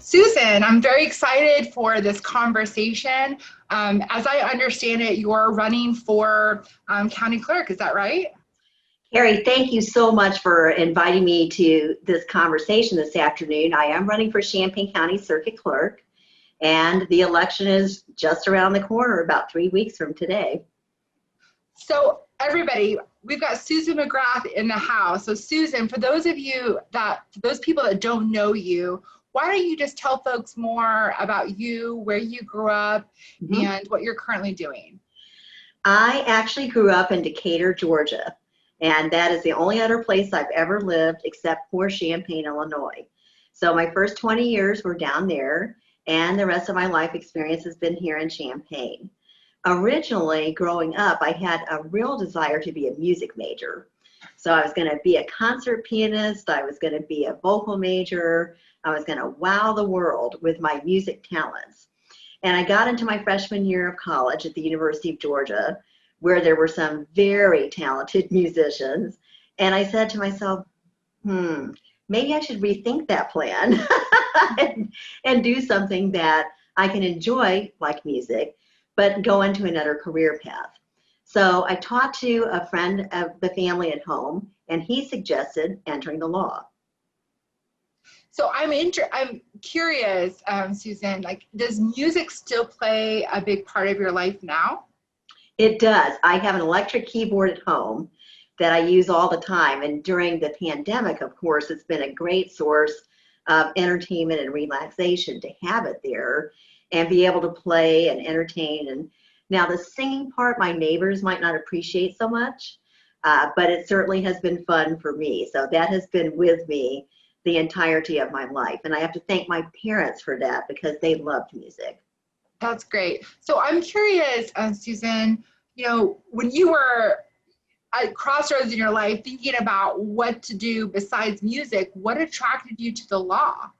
Susan, I'm very excited for this conversation. As I understand it, you're running for county clerk, is that right? Cari, thank you so much for inviting me to this conversation this afternoon. I am running for Champaign County Circuit Clerk, and the election is just around the corner, about 3 weeks from today. So everybody, we've got Susan McGrath in the house. So Susan, for those people that don't know you, why don't you just tell folks more about you, where you grew up, and what you're currently doing? I actually grew up in Decatur, Georgia, and that is the only other place I've ever lived except for Champaign, Illinois. So my first 20 years were down there, and the rest of my life experience has been here in Champaign. Originally, growing up, I had a real desire to be a music major. So I was going to be a concert pianist, I was going to be a vocal major, I was going to wow the world with my music talents. And I got into my freshman year of college at the University of Georgia, where there were some very talented musicians. And I said to myself, maybe I should rethink that plan and do something that I can enjoy, like music, but go into another career path. So I talked to a friend of the family at home, and he suggested entering the law. So I'm curious, Susan, does music still play a big part of your life now? It does. I have an electric keyboard at home that I use all the time. And during the pandemic, of course, it's been a great source of entertainment and relaxation to have it there and be able to play and entertain. And now the singing part, my neighbors might not appreciate so much, but it certainly has been fun for me. So that has been with me the entirety of my life. And I have to thank my parents for that because they loved music. That's great. So I'm curious, Susan, when you were at crossroads in your life thinking about what to do besides music, what attracted you to the law?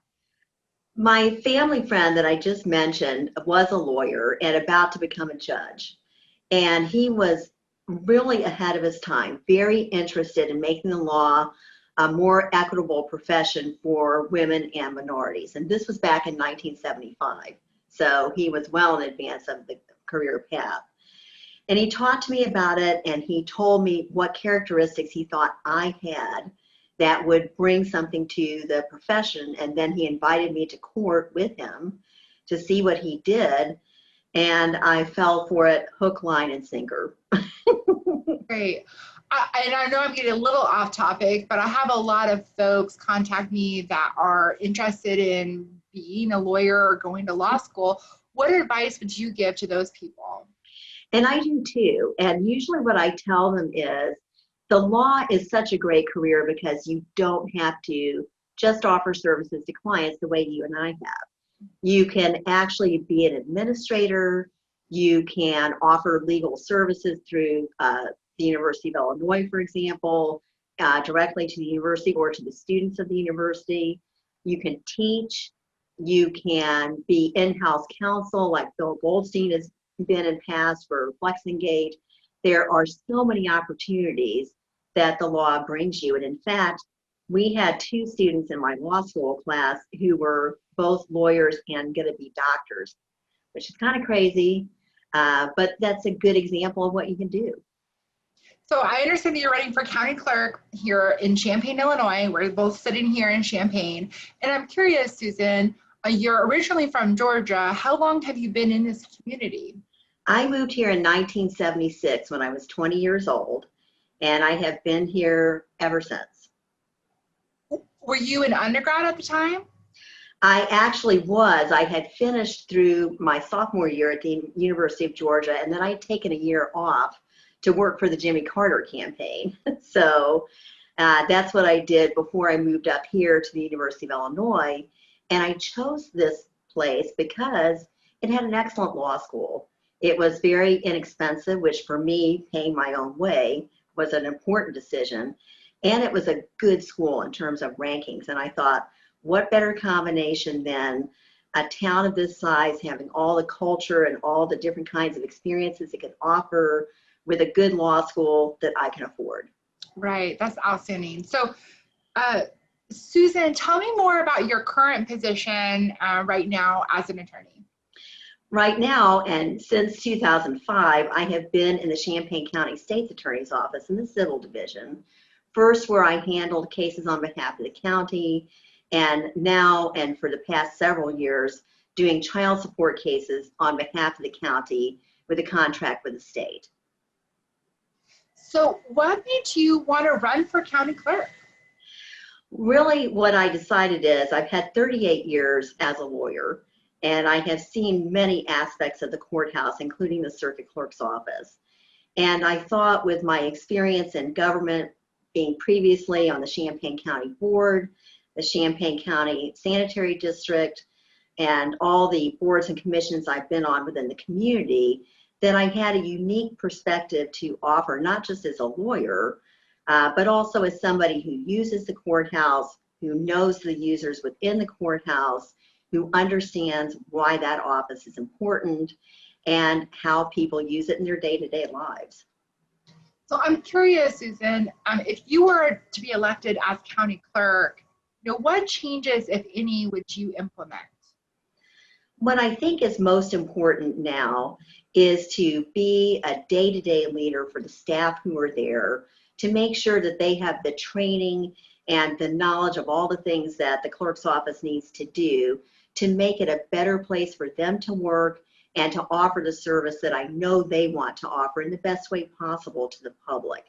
My family friend that I just mentioned was a lawyer and about to become a judge. And he was really ahead of his time, very interested in making the law a more equitable profession for women and minorities. And this was back in 1975. So he was well in advance of the career path. And he talked to me about it, and he told me what characteristics he thought I had that would bring something to the profession. And then he invited me to court with him to see what he did. And I fell for it hook, line, and sinker. Great. And I know I'm getting a little off topic, but I have a lot of folks contact me that are interested in being a lawyer or going to law school. What advice would you give to those people? And I do too. And usually what I tell them is the law is such a great career because you don't have to just offer services to clients the way you and I have. You can actually be an administrator. You can offer legal services through the University of Illinois, for example, directly to the university or to the students of the university. You can teach. You can be in-house counsel like Bill Goldstein has been in past for Flexengate. There are so many opportunities that the law brings you. And in fact, we had 2 students in my law school class who were both lawyers and going to be doctors, which is kind of crazy, but that's a good example of what you can do. So I understand that you're running for county clerk here in Champaign, Illinois. We're both sitting here in Champaign. And I'm curious, Susan, you're originally from Georgia. How long have you been in this community? I moved here in 1976 when I was 20 years old, and I have been here ever since. Were you an undergrad at the time? I actually was. I had finished through my sophomore year at the University of Georgia, and then I had taken a year off to work for the Jimmy Carter campaign. So that's what I did before I moved up here to the University of Illinois. And I chose this place because it had an excellent law school. It was very inexpensive, which for me, paying my own way was an important decision. And it was a good school in terms of rankings. And I thought, what better combination than a town of this size having all the culture and all the different kinds of experiences it can offer with a good law school that I can afford. Right, that's outstanding. So Susan, tell me more about your current position right now as an attorney. Right now, and since 2005, I have been in the Champaign County State's Attorney's Office in the Civil Division. First, where I handled cases on behalf of the county, and now, and for the past several years, doing child support cases on behalf of the county with a contract with the state. So what made you want to run for county clerk? Really, what I decided is I've had 38 years as a lawyer, and I have seen many aspects of the courthouse, including the circuit clerk's office. And I thought with my experience in government, being previously on the Champaign County Board, the Champaign County Sanitary District, and all the boards and commissions I've been on within the community, that I had a unique perspective to offer, not just as a lawyer, but also as somebody who uses the courthouse, who knows the users within the courthouse, who understands why that office is important and how people use it in their day-to-day lives. So I'm curious, Susan, if you were to be elected as county clerk, what changes, if any, would you implement? What I think is most important now is to be a day-to-day leader for the staff who are there, to make sure that they have the training and the knowledge of all the things that the clerk's office needs to do to make it a better place for them to work and to offer the service that I know they want to offer in the best way possible to the public.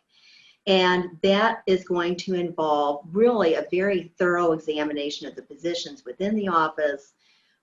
And that is going to involve really a very thorough examination of the positions within the office,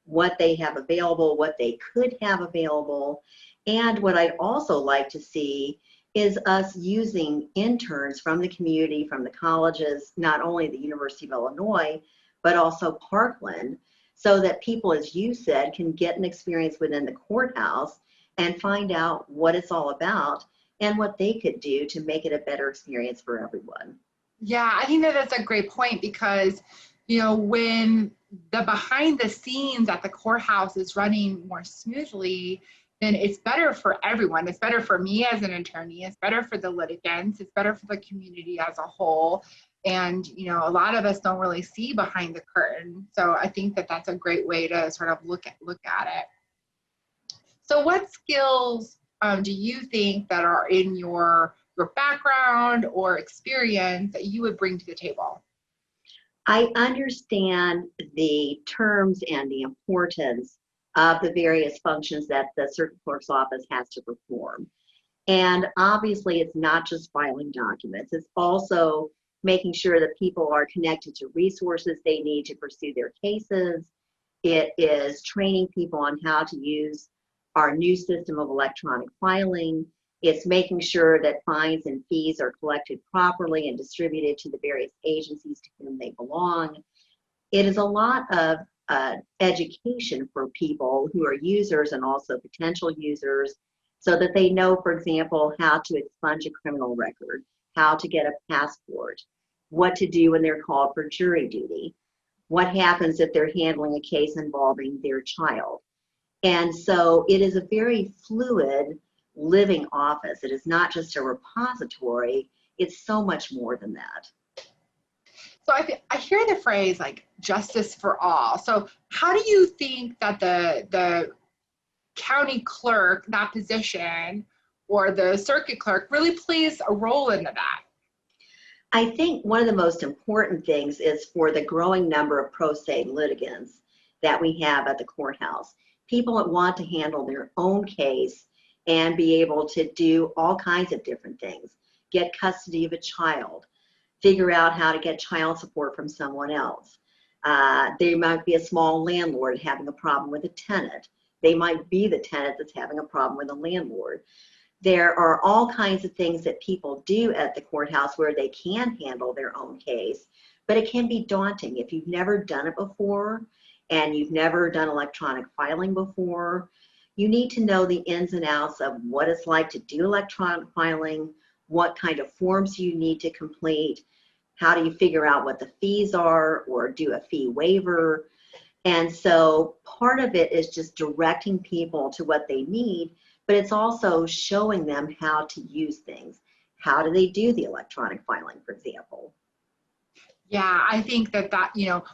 what they have available, what they could have available. And what I'd also like to see is us using interns from the community, from the colleges, not only the University of Illinois, but also Parkland, so that people, as you said, can get an experience within the courthouse and find out what it's all about and what they could do to make it a better experience for everyone. Yeah, I think that that's a great point because, when the behind the scenes at the courthouse is running more smoothly, then it's better for everyone. It's better for me as an attorney. It's better for the litigants. It's better for the community as a whole. And, a lot of us don't really see behind the curtain. So I think that that's a great way to sort of look at it. So what skills do you think that are in your background or experience that you would bring to the table? I understand the terms and the importance of the various functions that the circuit clerk's office has to perform. And obviously, it's not just filing documents. It's also making sure that people are connected to resources they need to pursue their cases. It is training people on how to use our new system of electronic filing. It's making sure that fines and fees are collected properly and distributed to the various agencies to whom they belong. It is a lot of education for people who are users and also potential users, so that they know, for example, how to expunge a criminal record, how to get a passport, what to do when they're called for jury duty, what happens if they're handling a case involving their child. And so it is a very fluid living office. It is not just a repository, it's so much more than that. So I hear the phrase like justice for all. So how do you think that the county clerk, that position, or the circuit clerk really plays a role into that? I think one of the most important things is for the growing number of pro se litigants that we have at the courthouse. People that want to handle their own case and be able to do all kinds of different things, get custody of a child, figure out how to get child support from someone else. There might be a small landlord having a problem with a tenant. They might be the tenant that's having a problem with a landlord. There are all kinds of things that people do at the courthouse where they can handle their own case, but it can be daunting if you've never done it before and you've never done electronic filing before. You need to know the ins and outs of what it's like to do electronic filing, what kind of forms you need to complete, how do you figure out what the fees are or do a fee waiver. And so part of it is just directing people to what they need, but it's also showing them how to use things. How do they do the electronic filing, for example? Yeah, I think that,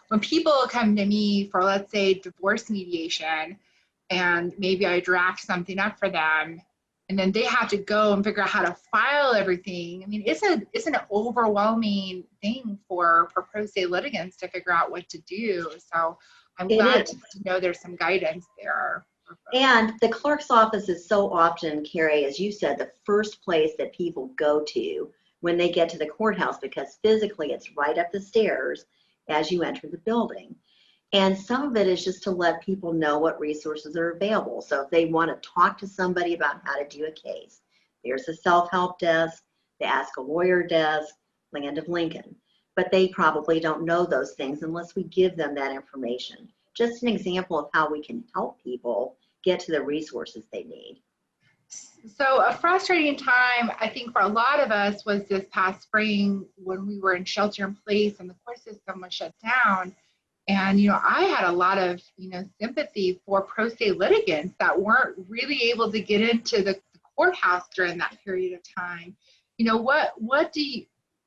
when people come to me for, let's say, divorce mediation, and maybe I draft something up for them, and then they have to go and figure out how to file everything. I mean, it's an overwhelming thing for pro se litigants to figure out what to do. So I'm It glad is. to know there's some guidance there for folks. And the clerk's office is so often, Cari, as you said, the first place that people go to when they get to the courthouse, because physically it's right up the stairs as you enter the building. And some of it is just to let people know what resources are available. So if they want to talk to somebody about how to do a case, there's a self-help desk, the Ask a Lawyer desk, Land of Lincoln. But they probably don't know those things unless we give them that information. Just an example of how we can help people get to the resources they need. So a frustrating time, I think, for a lot of us was this past spring when we were in shelter in place and the court system was shut down. And, I had a lot of, sympathy for pro se litigants that weren't really able to get into the courthouse during that period of time.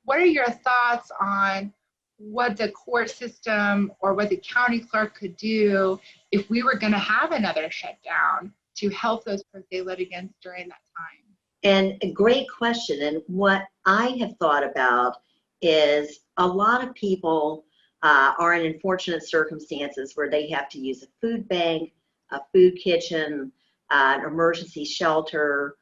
What are your thoughts on what the court system or what the county clerk could do if we were going to have another shutdown to help those pro se litigants during that time? And a great question. And what I have thought about is a lot of people are in unfortunate circumstances where they have to use a food bank, a food kitchen, an emergency shelter.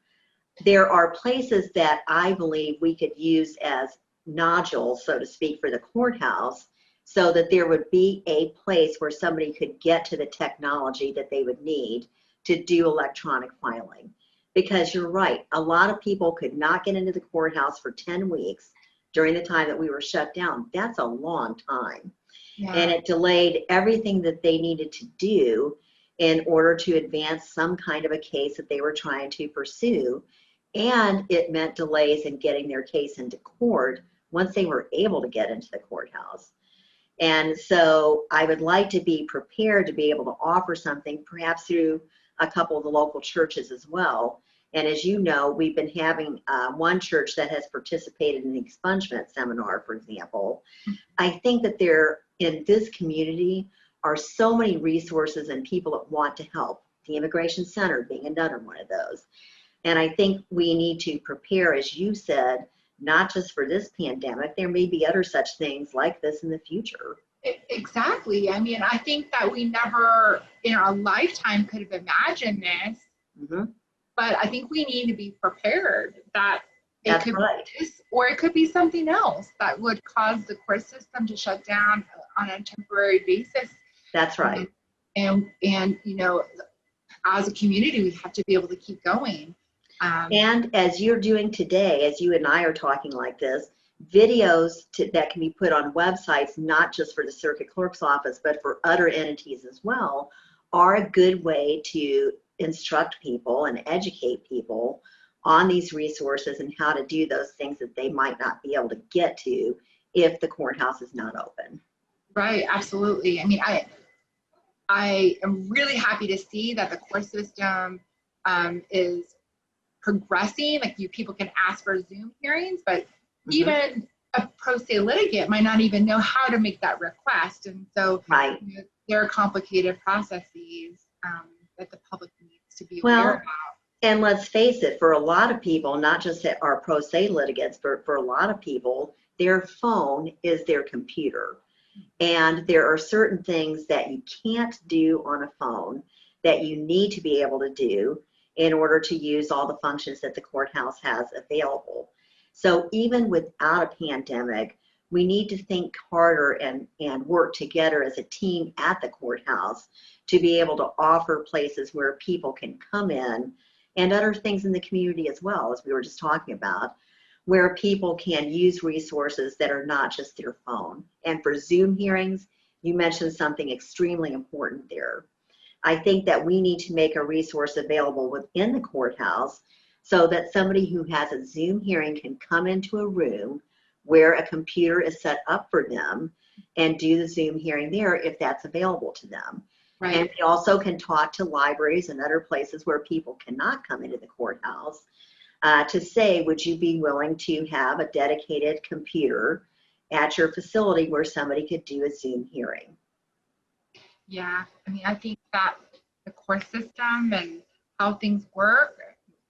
There are places that I believe we could use as nodules, so to speak, for the courthouse, so that there would be a place where somebody could get to the technology that they would need to do electronic filing. Because you're right, a lot of people could not get into the courthouse for 10 weeks during the time that we were shut down. That's a long time. Yeah. And it delayed everything that they needed to do in order to advance some kind of a case that they were trying to pursue. And it meant delays in getting their case into court once they were able to get into the courthouse. And so I would like to be prepared to be able to offer something, perhaps through a couple of the local churches as well. And as you know, we've been having one church that has participated in the expungement seminar, for example. I think that there, in this community, are so many resources and people that want to help. The Immigration Center being another one of those. And I think we need to prepare, as you said, not just for this pandemic. There may be other such things like this in the future. Exactly. I mean, I think that we never in our lifetime could have imagined this, but I think we need to be prepared that it could be this, or it could be something else that would cause the court system to shut down on a temporary basis. That's right. And as a community, we have to be able to keep going. And as you're doing today, as you and I are talking like this, videos that can be put on websites, not just for the circuit clerk's office, but for other entities as well, are a good way to instruct people and educate people on these resources and how to do those things that they might not be able to get to if the courthouse is not open. Right, absolutely. I mean, I am really happy to see that the court system is progressing. Like, people can ask for Zoom hearings, but even a pro se litigant might not even know how to make that request. And so there are complicated processes that the public needs to be aware about. And let's face it, for a lot of people, not just our pro se litigants, but for a lot of people, their phone is their computer. And there are certain things that you can't do on a phone that you need to be able to do in order to use all the functions that the courthouse has available. So even without a pandemic, we need to think harder and work together as a team at the courthouse to be able to offer places where people can come in, and other things in the community as well, as we were just talking about, where people can use resources that are not just their phone. And for Zoom hearings, you mentioned something extremely important there. I think that we need to make a resource available within the courthouse so that somebody who has a Zoom hearing can come into a room where a computer is set up for them and do the Zoom hearing there if that's available to them. Right. And we also can talk to libraries and other places where people cannot come into the courthouse to say, would you be willing to have a dedicated computer at your facility where somebody could do a Zoom hearing. Yeah, I mean, I think that the court system and how things work,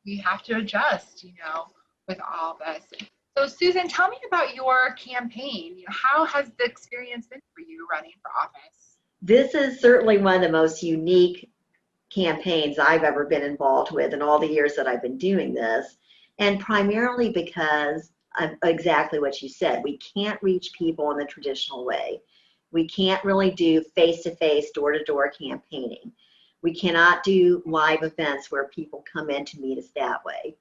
we have to adjust, with all this. So Susan, tell me about your campaign. How has the experience been for you running for office? This is certainly one of the most unique campaigns I've ever been involved with in all the years that I've been doing this, and primarily because of exactly what you said. We can't reach people in the traditional way. We can't really do face-to-face, door-to-door campaigning. We cannot do live events where people come in to meet us that way,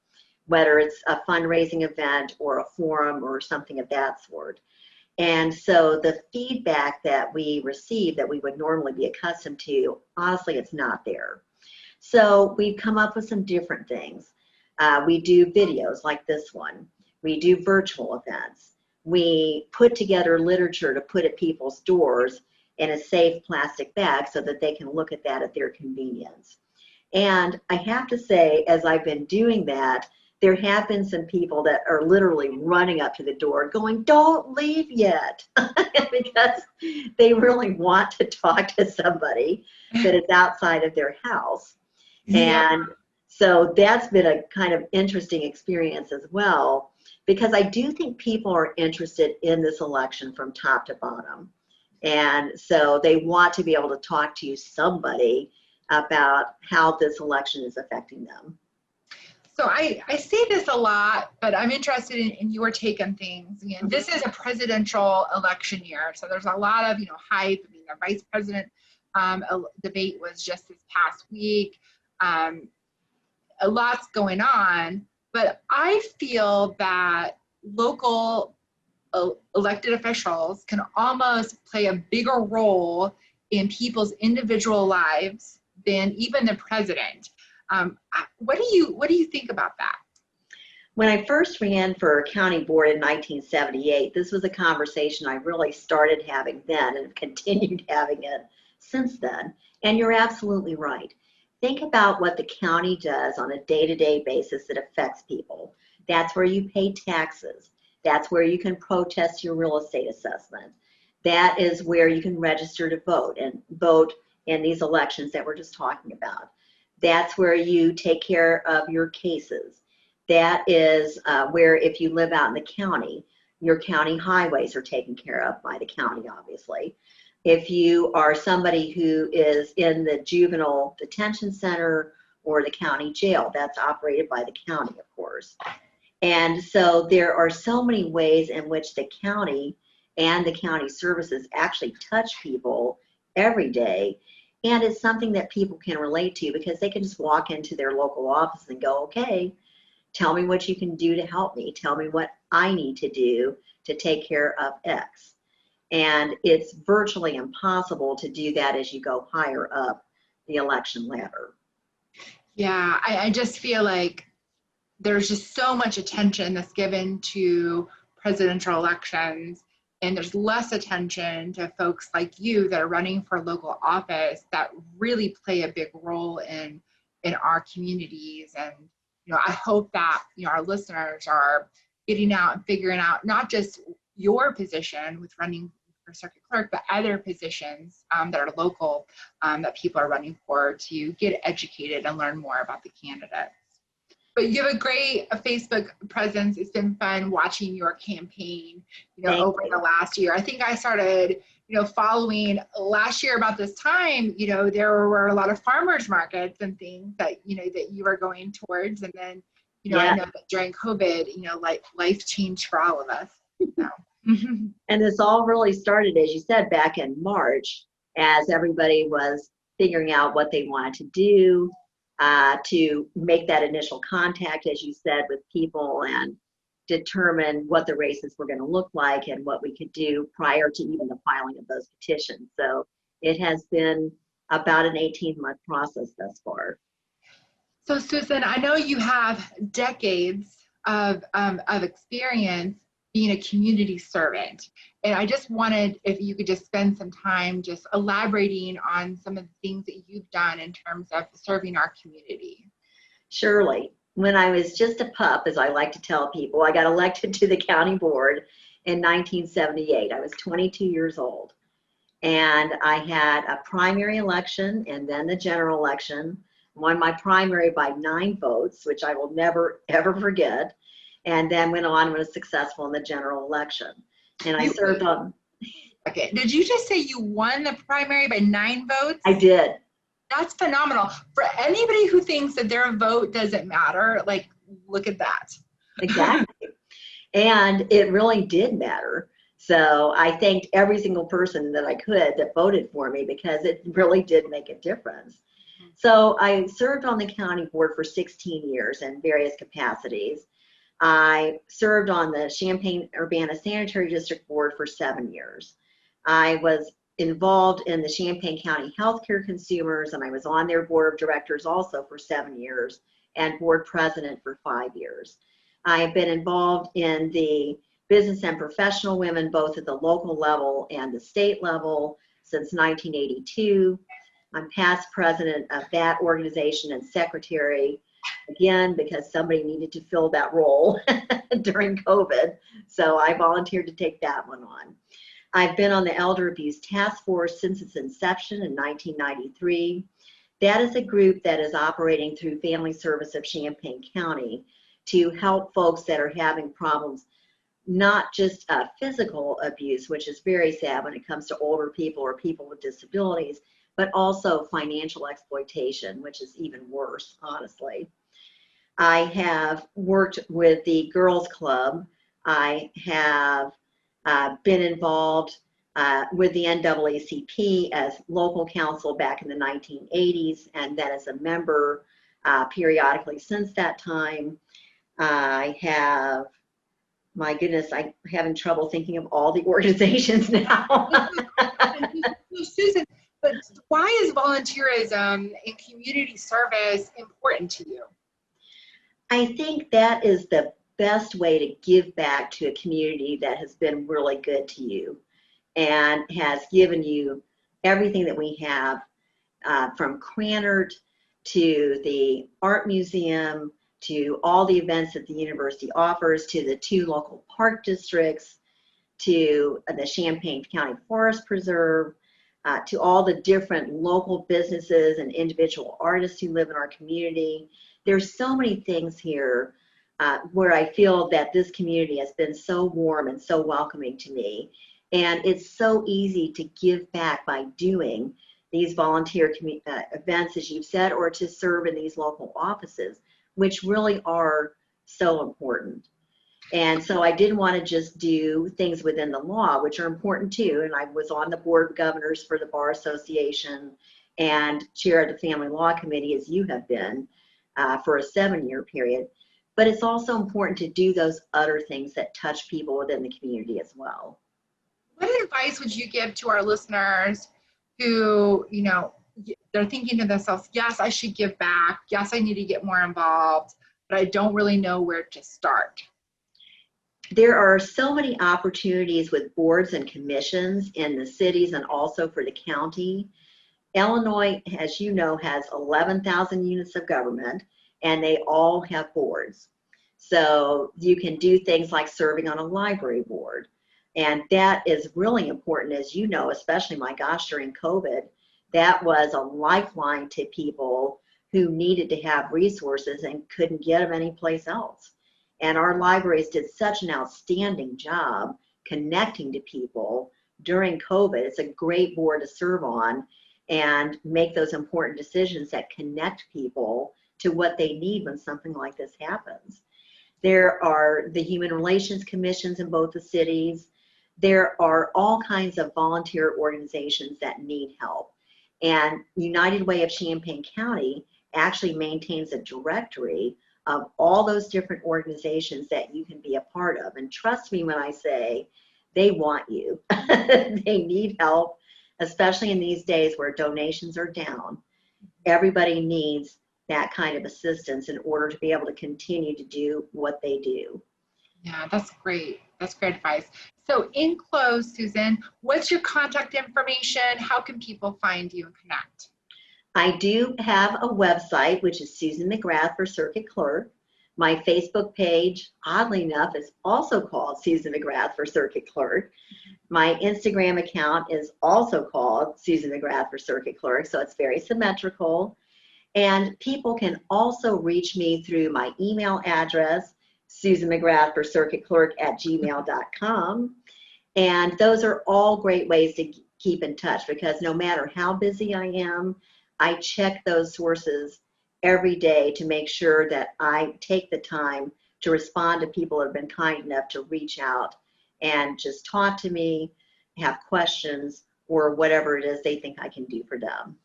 whether it's a fundraising event or a forum or something of that sort. And so the feedback that we receive that we would normally be accustomed to, honestly, it's not there. So we've come up with some different things. We do videos like this one. We do virtual events. We put together literature to put at people's doors in a safe plastic bag so that they can look at that at their convenience. And I have to say, as I've been doing that, there have been some people that are literally running up to the door going, "Don't leave yet," because they really want to talk to somebody that is outside of their house. Yeah. And so that's been a kind of interesting experience as well, because I do think people are interested in this election from top to bottom. And so they want to be able to talk to somebody about how this election is affecting them. So I say this a lot, but I'm interested in your take on things. Again, this is a presidential election year, so there's a lot of hype. I mean, the vice president debate was just this past week. A lot's going on, but I feel that local elected officials can almost play a bigger role in people's individual lives than even the president. What do you think about that? When I first ran for county board in 1978, this was a conversation I really started having then and have continued having it since then. And you're absolutely right. Think about what the county does on a day-to-day basis that affects people. That's where you pay taxes. That's where you can protest your real estate assessment. That is where you can register to vote and vote in these elections that we're just talking about. That's where you take care of your cases. That is where, if you live out in the county, your county highways are taken care of by the county, obviously. If you are somebody who is in the juvenile detention center or the county jail, that's operated by the county, of course. And so there are so many ways in which the county and the county services actually touch people every day. And it's something that people can relate to because they can just walk into their local office and go, "Okay, tell me what you can do to help me. Tell me what I need to do to take care of X." And it's virtually impossible to do that as you go higher up the election ladder. Yeah, I just feel like there's just so much attention that's given to presidential elections, and there's less attention to folks like you that are running for local office that really play a big role in our communities. And I hope that our listeners are getting out and figuring out not just your position with running for circuit clerk, but other positions that are local that people are running for, to get educated and learn more about the candidates. But you have a great Facebook presence. It's been fun watching your campaign, over the last year. I think I started, following last year about this time. There were a lot of farmers markets and things that, that you were going towards. And then, I know that during COVID, life changed for all of us. So. And this all really started, as you said, back in March, as everybody was figuring out what they wanted to do, to make that initial contact, as you said, with people and determine what the races were going to look like and what we could do prior to even the filing of those petitions. So it has been about an 18-month process thus far. So Susan, I know you have decades of experience being a community servant. And I just wanted, if you could just spend some time just elaborating on some of the things that you've done in terms of serving our community. Surely. When I was just a pup, as I like to tell people, I got elected to the county board in 1978. I was 22 years old. And I had a primary election and then the general election. Won my primary by 9 votes, which I will never, ever forget. And then went on and was successful in the general election. And I served on. Okay, did you just say you won the primary by 9 votes? I did. That's phenomenal. For anybody who thinks that their vote doesn't matter, like, look at that. Exactly. And it really did matter. So I thanked every single person that I could that voted for me because it really did make a difference. So I served on the county board for 16 years in various capacities. I served on the Champaign-Urbana Sanitary District Board for 7 years. I was involved in the Champaign County Healthcare Consumers, and I was on their board of directors also for 7 years and board president for 5 years. I have been involved in the business and professional women, both at the local level and the state level, since 1982. I'm past president of that organization and secretary, again, because somebody needed to fill that role during COVID. So I volunteered to take that one on. I've been on the Elder Abuse Task Force since its inception in 1993. That is a group that is operating through Family Service of Champaign County to help folks that are having problems, not just physical abuse, which is very sad when it comes to older people or people with disabilities, but also financial exploitation, which is even worse, honestly. I have worked with the Girls Club. I have been involved with the NAACP as local counsel back in the 1980s, and then as a member periodically since that time. I have, my goodness, I'm having trouble thinking of all the organizations now. Susan, but why is volunteerism and community service important to you? I think that is the best way to give back to a community that has been really good to you and has given you everything that we have, from Crannert to the art museum, to all the events that the university offers, to the 2 local park districts, to the Champaign County Forest Preserve, to all the different local businesses and individual artists who live in our community. There's so many things here where I feel that this community has been so warm and so welcoming to me. And it's so easy to give back by doing these volunteer events, as you've said, or to serve in these local offices, which really are so important. And so I didn't want to just do things within the law, which are important too. And I was on the board of governors for the Bar Association and chair of the Family Law Committee, as you have been, for a 7-year period. But it's also important to do those other things that touch people within the community as well. What advice would you give to our listeners who, you know, they're thinking to themselves, yes, I should give back. Yes, I need to get more involved, but I don't really know where to start? There are so many opportunities with boards and commissions in the cities and also for the county. Illinois, as you know, has 11,000 units of government, and they all have boards. So you can do things like serving on a library board. And that is really important, as you know, especially, my gosh, during COVID, that was a lifeline to people who needed to have resources and couldn't get them anyplace else. And our libraries did such an outstanding job connecting to people during COVID. It's a great board to serve on and make those important decisions that connect people to what they need when something like this happens. There are the Human Relations Commissions in both the cities. There are all kinds of volunteer organizations that need help. And United Way of Champaign County actually maintains a directory of all those different organizations that you can be a part of. And trust me when I say they want you. They need help, especially in these days where donations are down. Everybody needs that kind of assistance in order to be able to continue to do what they do. Yeah, that's great. That's great advice. So in close, Susan, what's your contact information? How can people find you and connect? I do have a website, which is Susan McGrath for Circuit Clerk. My Facebook page, oddly enough, is also called Susan McGrath for Circuit Clerk. My Instagram account is also called Susan McGrath for Circuit Clerk, so it's very symmetrical. And people can also reach me through my email address, susanmcgrathforcircuitclerk@gmail.com. And those are all great ways to keep in touch, because no matter how busy I am, I check those sources every day to make sure that I take the time to respond to people who have been kind enough to reach out and just talk to me, have questions, or whatever it is they think I can do for them.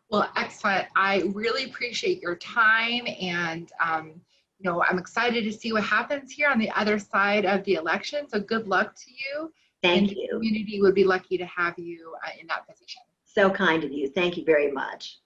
Well, excellent. I really appreciate your time, and you know, I'm excited to see what happens here on the other side of the election. So good luck to you. Thank and you. The community would be lucky to have you in that position. So kind of you. Thank you very much.